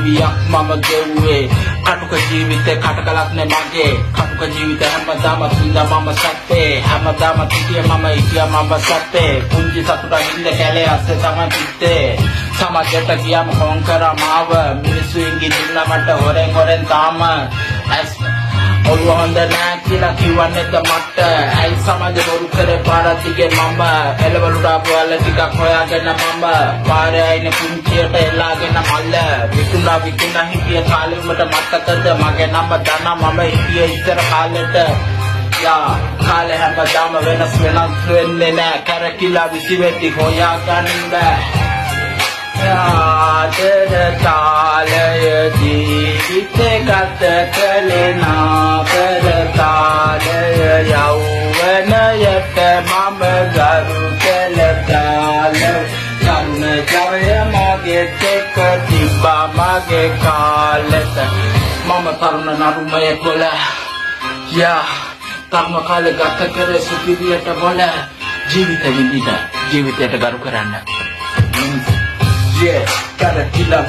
ජීවියක් මම ගෙව්වේ කටුක ජීවිතේ කටකලක්නේ මගේ කටුක ජීවිතේ හැමදාම තුන්දා මම සැත්තේ හැමදාම කිටියේ මම ඉතියා මම සැත්තේ පුංචි සතුටා හින්ද කැලේ අස්සේ තමයි පිටේ සමගට ගියාම කොන් කරා මාව මිනිස්සු ඉංගි දුන්නා මට හොරෙන් තාම ඔළුව හොඳ නෑ කියලා කිව්වන්නේද මට ඇයි සමාජ බොරු කරේ පාරතිගේ මම එළවලුට ආපුවල ටිකක් හොයාගෙන මම පාරේ අයින පුංචියට එලාගෙන මල්ල විකුණා හිටිය කාලෙ උඹට මතකද මගේ නම දන මම හිටියේ ඉස්සර කාලෙට යා කාලේ හැමදාම වෙනස් වෙන්නේ නෑ කරකිලා විසිවෙති හොයාගන්න බෑ ආදර තාලය ජීවිතේ ගත කලේ නාපර තාලය යෞවනයට මම ගරු කළ තාල කන්න ජවය මගේ තෙක තිබ්බා මගේ කාලෙට මම තරුණ නරුමයෙක් වල යා තරුණ කාලේ ගත කරේ සුපිරියට වල ජීවිත විඳින ජීවිතයට ගරු කරන්න Yeah, gotta kill